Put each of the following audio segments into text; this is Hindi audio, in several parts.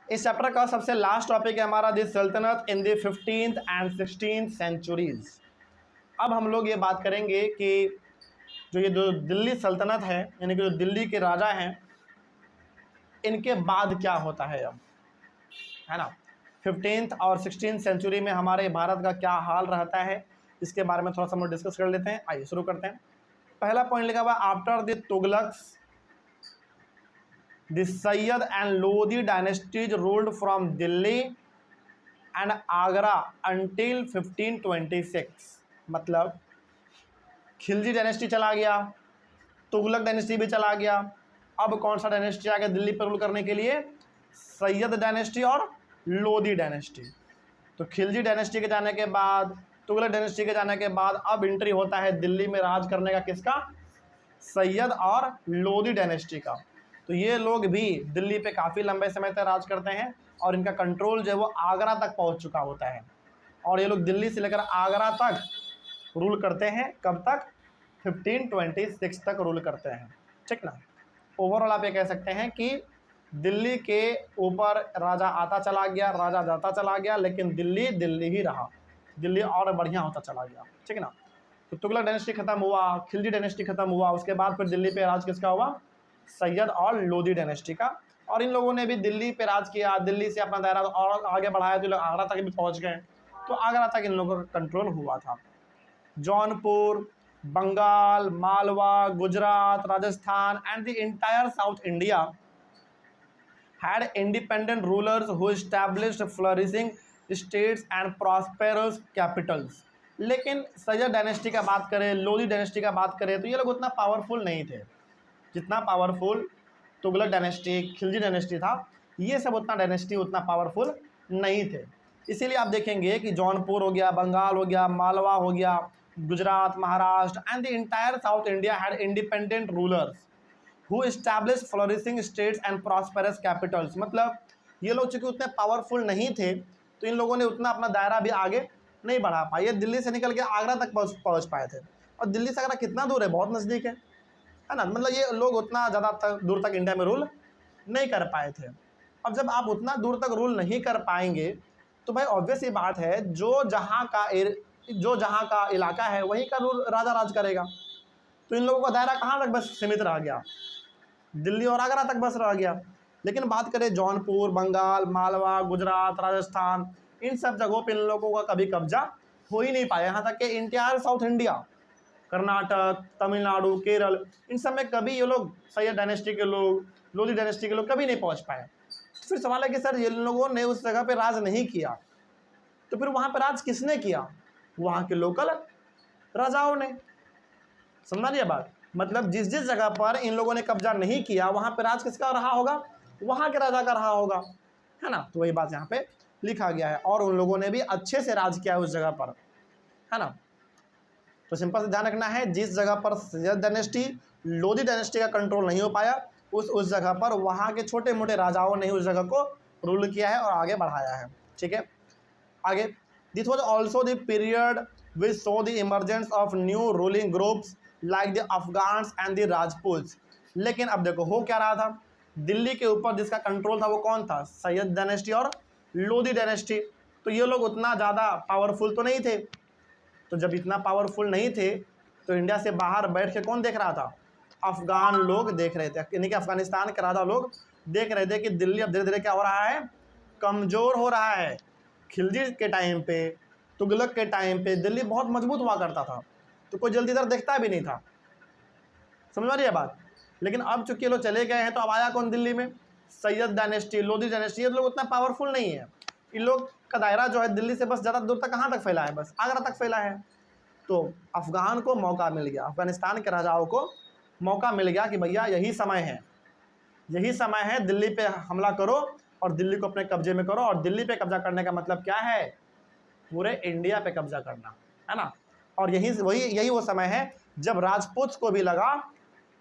इस चैप्टर का सबसे लास्ट टॉपिक है हमारा दी सल्तनत in the 15th and 16th centuries. अब हम लोग ये बात करेंगे कि जो ये जो दिल्ली सल्तनत है, यानी कि जो दिल्ली के राजा हैं, इनके बाद क्या होता है अब, है ना। 15th और 16th सेंचुरी में हमारे भारत का क्या हाल रहता है, इसके बारे में थोड़ा सा हम लोग डिस्कस कर लेते हैं। आइए शुरू करते हैं। पहला पॉइंट लिखा हुआ after the Tughlaqs the Sayyid and Lodi dynasties ruled from Delhi and Agra until 1526। मतलब खिलजी डायनेस्टी चला गया, तुगलक डायनेस्टी भी चला गया, अब कौन सा डायनेस्टी आ गया दिल्ली पर रूल करने के लिए? सैयद डायनेस्टी और लोधी डायनेस्टी। तो खिलजी डायनेस्टी के जाने के बाद, तुगलक डायनेस्टी के जाने के बाद अब एंट्री होता है दिल्ली में राज करने का किसका? सैयद और लोधी डायनेस्टी का। तो ये लोग भी दिल्ली पे काफ़ी लंबे समय तक राज करते हैं और इनका कंट्रोल जो है वो आगरा तक पहुंच चुका होता है, और ये लोग दिल्ली से लेकर आगरा तक रूल करते हैं। कब तक? 1526 तक रूल करते हैं, ठीक ना। ओवरऑल आप ये कह सकते हैं कि दिल्ली के ऊपर राजा आता चला गया, राजा जाता चला गया, लेकिन दिल्ली दिल्ली ही रहा, दिल्ली और बढ़िया होता चला गया, ठीक ना। तो तुगलक डायनेस्टी खत्म हुआ, खिलजी डायनेस्टी खत्म हुआ, उसके बाद फिर दिल्ली पे राज किसका हुआ? सैयद और लोधी डायनेस्टी का। और इन लोगों ने भी दिल्ली पे राज किया, दिल्ली से अपना दायरा और आगे बढ़ाया, तो लोग आगरा तक भी पहुंच गए। तो आगरा तक इन लोगों का कंट्रोल हुआ था। Jaunpur, Bengal, Malwa, Gujarat, Rajasthan and the entire south India had independent rulers who established flourishing states and prosperous capitals। लेकिन सैयद डायनेस्टी का बात करें, लोधी डायनेस्टी का बात करें, तो ये लोग उतना पावरफुल नहीं थे जितना powerful Tughlaq dynasty, Khilji dynasty था। ये सब उतना डायनेस्टी उतना पावरफुल नहीं थे। इसीलिए आप देखेंगे कि जौनपुर हो गया, बंगाल हो गया, मालवा हो गया, Gujarat, Maharashtra and the entire South India had independent rulers who establish flourishing states and prosperous Capitals. मतलब ये लोग चूंकि उतने पावरफुल नहीं थे, तो इन लोगों ने उतना अपना दायरा भी आगे नहीं बढ़ा पाए। ये दिल्ली से निकल के आगरा तक पहुँच पाए थे, और दिल्ली से आगरा कितना दूर है? बहुत नज़दीक है ना। मतलब ये लोग उतना ज़्यादा दूर तक इंडिया में रूल नहीं कर पाए थे। अब जब आप उतना दूर तक रूल नहीं कर पाएंगे, तो भाई ऑब्वियस ही बात है, जो जहाँ का इलाका है वहीं का रूल राजा राज करेगा। तो इन लोगों का दायरा कहाँ तक बस सीमित रह गया? दिल्ली और आगरा तक बस रह गया। लेकिन बात करें जौनपुर, बंगाल, मालवा, गुजरात, राजस्थान, इन सब जगहों पर इन लोगों का कभी कब्जा हो ही नहीं पाया। यहाँ तक कि entire South India, Karnataka, Tamil Nadu, Kerala, इन सब में कभी ये लोग सैयद डायनेस्टी के लोग, लोधी डायनेस्टी के लोग कभी नहीं पहुंच पाए। फिर सवाल है कि सर ये लोगों ने उस जगह पे राज नहीं किया, तो फिर वहां पे राज किसने किया? वहां के लोकल राजाओं ने। समझा नहीं बात? मतलब जिस जिस जगह पर इन लोगों ने कब्जा नहीं किया, वहां पे राज किसका रहा होगा? वहां के राजा का रहा होगा, है ना। तो वही बात यहाँ पे लिखा गया है, और उन लोगों ने भी अच्छे से राज किया उस जगह पर, है ना। तो सिंपल से ध्यान रखना है, जिस जगह पर सैयद डायनेस्टी, लोधी डायनेस्टी का कंट्रोल नहीं हो पाया, उस जगह पर वहाँ के छोटे मोटे राजाओं ने उस जगह को रूल किया है और आगे बढ़ाया है, ठीक है। आगे, this was also the period which saw the emergence of new ruling groups like the Afghans and the Rajputs. लेकिन अब देखो हो क्या रहा था, दिल्ली के ऊपर जिसका कंट्रोल था वो कौन था? सैयद डायनेस्टी और लोधी डायनेस्टी। तो ये लोग उतना ज़्यादा पावरफुल तो नहीं थे। तो जब इतना पावरफुल नहीं थे, तो इंडिया से बाहर बैठ के कौन देख रहा था? अफगान लोग देख रहे थे, यानी कि अफगानिस्तान के राजा लोग देख रहे थे कि दिल्ली अब धीरे धीरे क्या हो रहा है? कमज़ोर हो रहा है। खिलजी के टाइम पे, तुगलक के टाइम पे दिल्ली बहुत मजबूत हुआ करता था, तो कोई जल्दी इधर देखता भी नहीं था। समझ आ रही है बात? लेकिन अब चूंकि ये लोग चले गए हैं, तो अब आया कौन दिल्ली में? Syed dynasty, Lodhi dynasty. ये लोग उतना पावरफुल नहीं है। इन लोग का दायरा जो है दिल्ली से बस ज़्यादा दूर तक कहाँ तक फैला है? बस आगरा तक फैला है। तो अफगान को मौका मिल गया, अफगानिस्तान के राजाओं को मौका मिल गया कि भैया यही समय है, यही समय है, दिल्ली पे हमला करो और दिल्ली को अपने कब्जे में करो। और दिल्ली पे कब्जा करने का मतलब क्या है? पूरे इंडिया पे कब्जा करना, है ना। और यही वो समय है जब राजपूत को भी लगा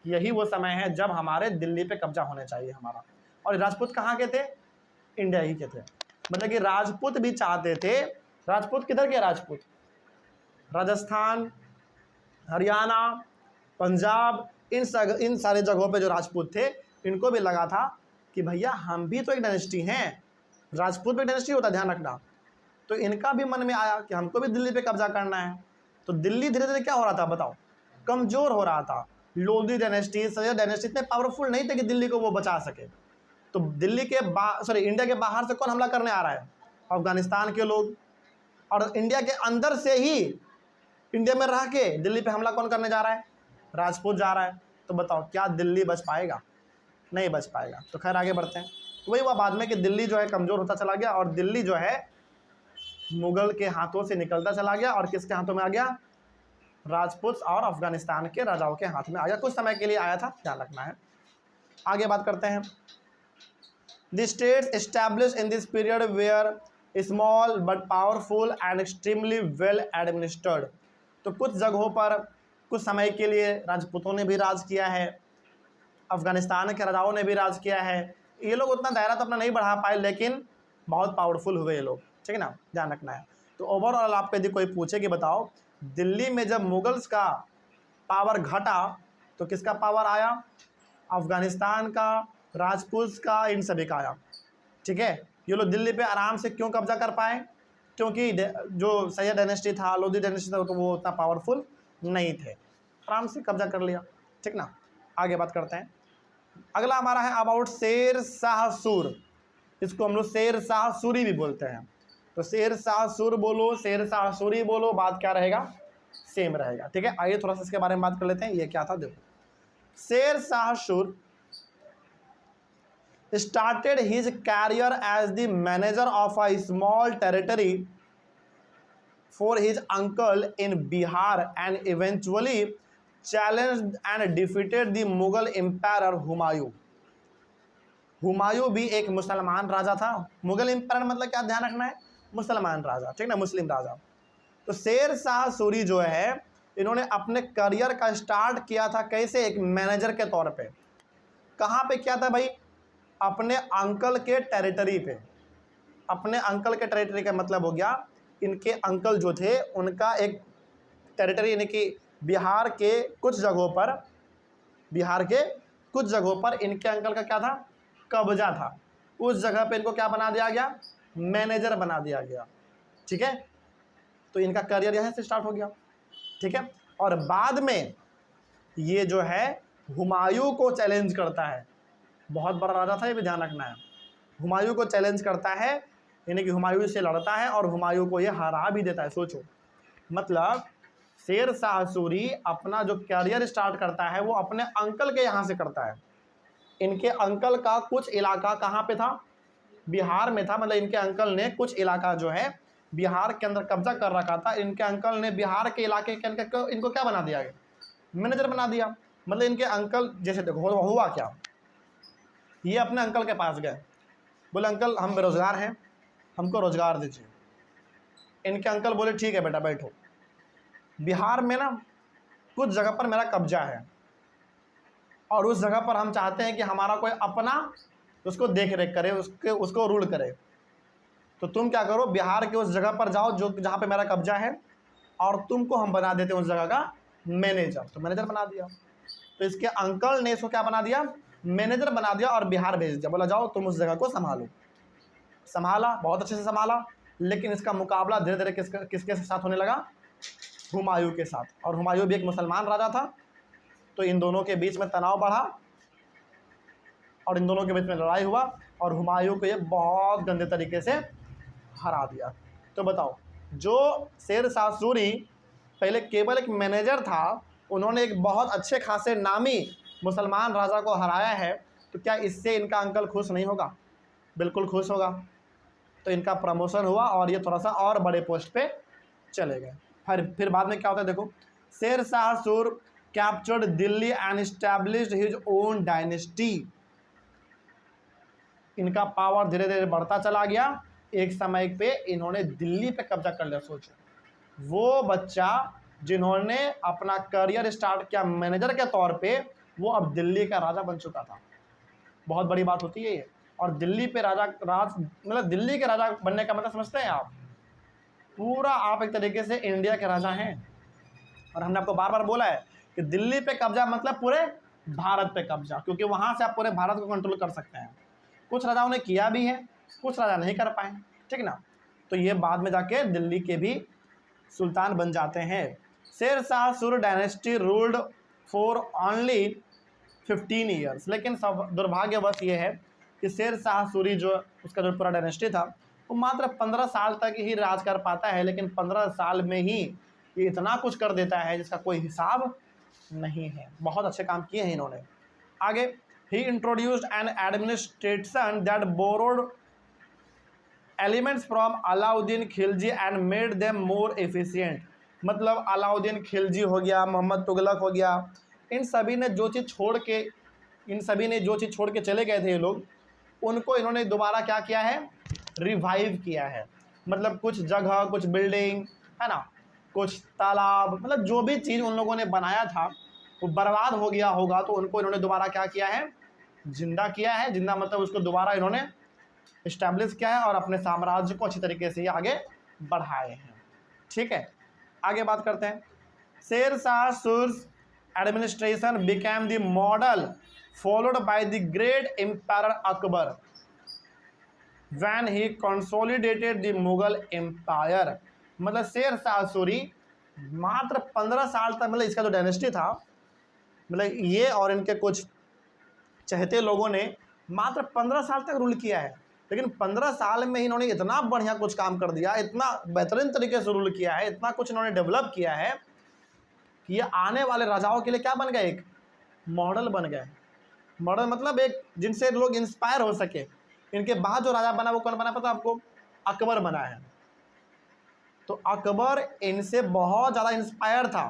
कि यही वो समय है जब हमारे दिल्ली पे कब्जा होना चाहिए हमारा। और राजपूत कहाँ के थे? इंडिया ही के थे। मतलब कि राजपूत भी चाहते थे। राजपूत किधर के? राजपूत राजस्थान, हरियाणा, पंजाब, इन सारे जगहों पे जो राजपूत थे, इनको भी लगा था कि भैया हम भी तो एक डायनेस्टी हैं, राजपूत भी डायनेस्टी होता है, ध्यान रखना। तो इनका भी मन में आया कि हमको भी दिल्ली पे कब्जा करना है। तो दिल्ली धीरे धीरे क्या हो रहा था बताओ, कमजोर हो रहा था। लोधी डायनेस्टी, सैयद डायनेस्टी इतने पावरफुल नहीं थे कि दिल्ली को वो बचा सके। तो दिल्ली के इंडिया के बाहर से कौन हमला करने आ रहा है? अफगानिस्तान के लोग। और इंडिया के अंदर से ही, इंडिया में रह के दिल्ली पे हमला कौन करने जा रहा है? राजपूत जा रहा है। तो बताओ क्या दिल्ली बच पाएगा? नहीं बच पाएगा। तो खैर आगे बढ़ते हैं। वही हुआ बाद में कि दिल्ली जो है कमज़ोर होता चला गया, और दिल्ली जो है मुगल के हाथों से निकलता चला गया। और किसके हाथों में आ गया? राजपूत और अफगानिस्तान के राजाओं के हाथ में आ गया। कुछ समय के लिए आया था, ध्यान रखना है। आगे बात करते हैं। The states established in this period were small but powerful and extremely well administered. तो कुछ जगहों पर कुछ समय के लिए राजपूतों ने भी राज किया है, अफगानिस्तान के राजाओं ने भी राज किया है। ये लोग उतना दायरा तो अपना नहीं बढ़ा पाए, लेकिन बहुत पावरफुल हुए ये लोग, ठीक है ना, ध्यान रखना है। तो ओवरऑल आपको यदि कोई पूछे कि बताओ दिल्ली में जब मुगल्स का पावर घटा तो किसका पावर आया? अफगानिस्तान का, राजपूत का, इन सभी का आया, ठीक है। ये लोग दिल्ली पे आराम से क्यों कब्जा कर पाए? क्योंकि जो सैयद डायनेस्टी था, लोधी डायनेस्टी था, तो वो उतना पावरफुल नहीं थे, आराम से कब्जा कर लिया, ठीक ना। आगे बात करते हैं। अगला हमारा है अबाउट शेर शाह सूर। इसको हम लोग शेर शाह सूरी भी बोलते हैं। तो शेर शाह सूर बोलो, शेर शाह सूरी बोलो, बात क्या रहेगा? सेम रहेगा, ठीक है। आइए थोड़ा सा इसके बारे में बात कर लेते हैं। ये क्या था देखो, शेर शाह सूर started his career as the manager of a small territory for his uncle in Bihar and eventually challenged and defeated the Mughal emperor Humayun। Humayun भी एक मुसलमान राजा था। मुगल एम्पायर मतलब क्या, ध्यान रखना है, मुसलमान राजा, ठीक ना, मुस्लिम राजा। तो शेर शाह सूरी जो है, इन्होंने अपने करियर का स्टार्ट किया था कैसे? एक मैनेजर के तौर पे। कहाँ पे किया था भाई? अपने अंकल के टेरिटरी पे। अपने अंकल के टेरिटरी का मतलब हो गया, इनके अंकल जो थे उनका एक टेरिटरी, यानी कि बिहार के कुछ जगहों पर, बिहार के कुछ जगहों पर इनके अंकल का क्या था? कब्जा था। उस जगह पे इनको क्या बना दिया गया? मैनेजर बना दिया गया, ठीक है। तो इनका करियर यहाँ से स्टार्ट हो गया, ठीक है। और बाद में ये जो है हुमायूं को चैलेंज करता है। बहुत बड़ा राजा था, ये भी ध्यान रखना है। हुमायूं को चैलेंज करता है, यानी कि हुमायूं से लड़ता है और हुमायूं को ये हरा भी देता है। सोचो, मतलब शेर शाह सूरी अपना जो करियर स्टार्ट करता है वो अपने अंकल के यहाँ से करता है। इनके अंकल का कुछ इलाका कहाँ पे था? बिहार में था। मतलब इनके अंकल ने कुछ इलाका जो है बिहार के अंदर कब्जा कर रखा था। इनके अंकल ने बिहार के इलाके के अंदर इनको क्या बना दिया? मैनेजर बना दिया। मतलब इनके अंकल, जैसे देखो हुआ क्या, ये अपने अंकल के पास गए, बोले अंकल हम बेरोजगार हैं, हमको रोजगार दीजिए। इनके अंकल बोले ठीक है बेटा बैठो, बिहार में ना कुछ जगह पर मेरा कब्जा है और उस जगह पर हम चाहते हैं कि हमारा कोई अपना उसको देख रेख करे, उसको रूल करे। तो तुम क्या करो, बिहार के उस जगह पर जाओ जो जहाँ पे मेरा कब्जा है, और तुमको हम बना देते हैं उस जगह का मैनेजर। तो मैनेजर बना दिया। तो इसके अंकल ने इसको क्या बना दिया? मैनेजर बना दिया और बिहार भेज दिया। बोला जाओ तुम उस जगह को संभालो। संभाला, बहुत अच्छे से संभाला, लेकिन इसका मुकाबला धीरे धीरे किसके साथ होने लगा? हुमायूं के साथ। और हुमायूं भी एक मुसलमान राजा था। तो इन दोनों के बीच में तनाव बढ़ा और इन दोनों के बीच में लड़ाई हुआ और हुमायूं को ये बहुत गंदे तरीके से हरा दिया। तो बताओ, जो शेर शाह सूरी पहले केवल एक मैनेजर था, उन्होंने एक बहुत अच्छे खासे नामी मुसलमान राजा को हराया है, तो क्या इससे इनका अंकल खुश नहीं होगा? बिल्कुल खुश होगा। तो इनका प्रमोशन हुआ और ये थोड़ा सा और बड़े पोस्ट पे चले गए। फिर बाद में क्या होता है देखो, शेर शाह सूर captured Delhi and established his own dynasty. इनका पावर धीरे धीरे बढ़ता चला गया। एक समय पे इन्होंने दिल्ली पे कब्जा कर लिया। सोचो, वो बच्चा जिन्होंने अपना करियर स्टार्ट किया मैनेजर के तौर पे, वो अब दिल्ली का राजा बन चुका था। बहुत बड़ी बात होती है ये। और दिल्ली पे मतलब दिल्ली के राजा बनने का मतलब समझते हैं आप? पूरा आप एक तरीके से इंडिया के राजा हैं। और हमने आपको बार बार बोला है कि दिल्ली पे कब्जा मतलब पूरे भारत पे कब्जा, क्योंकि वहां से आप पूरे भारत को कंट्रोल कर सकते हैं। कुछ राजाओं ने किया भी है, कुछ राजा नहीं कर पाए, ठीक ना। तो ये बाद में जाके दिल्ली के भी सुल्तान बन जाते हैं। Sher Shah Suri dynasty ruled for only 15 years, लेकिन सब दुर्भाग्यवश ये है कि शेर शाह सूरी जो उसका जो पूरा डायनेस्टी था वो मात्र 15 साल तक ही राज कर पाता है, लेकिन 15 साल में ही ये इतना कुछ कर देता है जिसका कोई हिसाब नहीं है। बहुत अच्छे काम किए हैं इन्होंने। आगे, he introduced an administration that borrowed elements from Alauddin Khilji and made them more efficient. मतलब अलाउद्दीन खिलजी हो गया, मोहम्मद तुगलक हो गया, इन सभी ने जो चीज़ छोड़ के चले गए थे ये लोग, उनको इन्होंने दोबारा क्या किया है, रिवाइव किया है। मतलब कुछ जगह, कुछ बिल्डिंग है ना, कुछ तालाब, मतलब जो भी चीज़ उन लोगों ने बनाया था वो बर्बाद हो गया होगा, तो उनको इन्होंने दोबारा क्या किया है, जिंदा किया है। जिंदा मतलब उसको दोबारा इन्होंने इस्टेब्लिश किया है और अपने साम्राज्य को अच्छी तरीके से आगे बढ़ाए हैं। ठीक है, आगे बात करते हैं। Sher Shah Suri's administration became the model followed by the great empire Akbar when he consolidated the Mughal empire. मतलब शेर शाह सूरी मात्र 15 साल तक, मतलब इसका जो डायनेस्टी था, मतलब ये और इनके कुछ चहेते लोगों ने मात्र 15 साल तक रूल किया है, लेकिन 15 साल में ही इन्होंने इतना बढ़िया कुछ काम कर दिया, इतना बेहतरीन तरीके से रूल किया है, इतना कुछ इन्होंने डेवलप किया है कि ये आने वाले राजाओं के लिए क्या बन गए, एक मॉडल बन गए। मॉडल मतलब एक जिनसे लोग इंस्पायर हो सके। इनके बाद जो राजा बना वो कौन बना पता आपको, अकबर बना है। तो अकबर इनसे बहुत ज़्यादा इंस्पायर था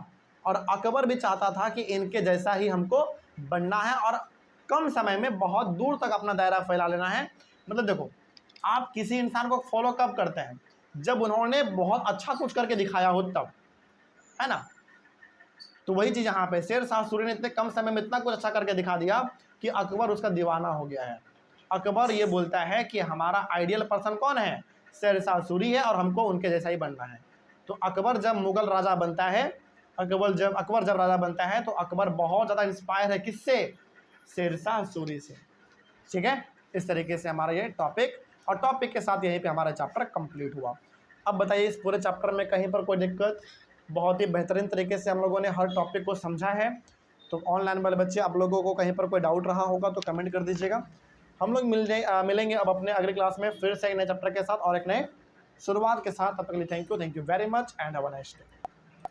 और अकबर भी चाहता था कि इनके जैसा ही हमको बनना है और कम समय में बहुत दूर तक अपना दायरा फैला लेना है। मतलब देखो, आप किसी इंसान को फॉलो कब करते हैं, जब उन्होंने बहुत अच्छा कुछ करके दिखाया हो तब, है ना। तो वही चीज़ यहाँ पे शेर शाह सूरी ने इतने कम समय में इतना कुछ अच्छा करके दिखा दिया कि अकबर उसका दीवाना हो गया है। अकबर ये बोलता है कि हमारा आइडियल पर्सन कौन है, शेर शाह सूरी है और हमको उनके जैसा ही बनना है। तो अकबर जब मुगल राजा बनता है, अकबर जब राजा बनता है तो अकबर बहुत ज़्यादा इंस्पायर है किससे, शेर शाह सूरी से। ठीक है, इस तरीके से हमारा ये टॉपिक, और टॉपिक के साथ यहीं पे हमारा चैप्टर कंप्लीट हुआ। अब बताइए इस पूरे चैप्टर में कहीं पर कोई दिक्कत, बहुत ही बेहतरीन तरीके से हम लोगों ने हर टॉपिक को समझा है। तो ऑनलाइन वाले बच्चे, आप लोगों को कहीं पर कोई डाउट रहा होगा तो कमेंट कर दीजिएगा। हम लोग मिलेंगे अब अपने अगले क्लास में फिर से एक नए चैप्टर के साथ और एक नए शुरुआत के साथ। तब तक के लिए thank you very much and have a nice day.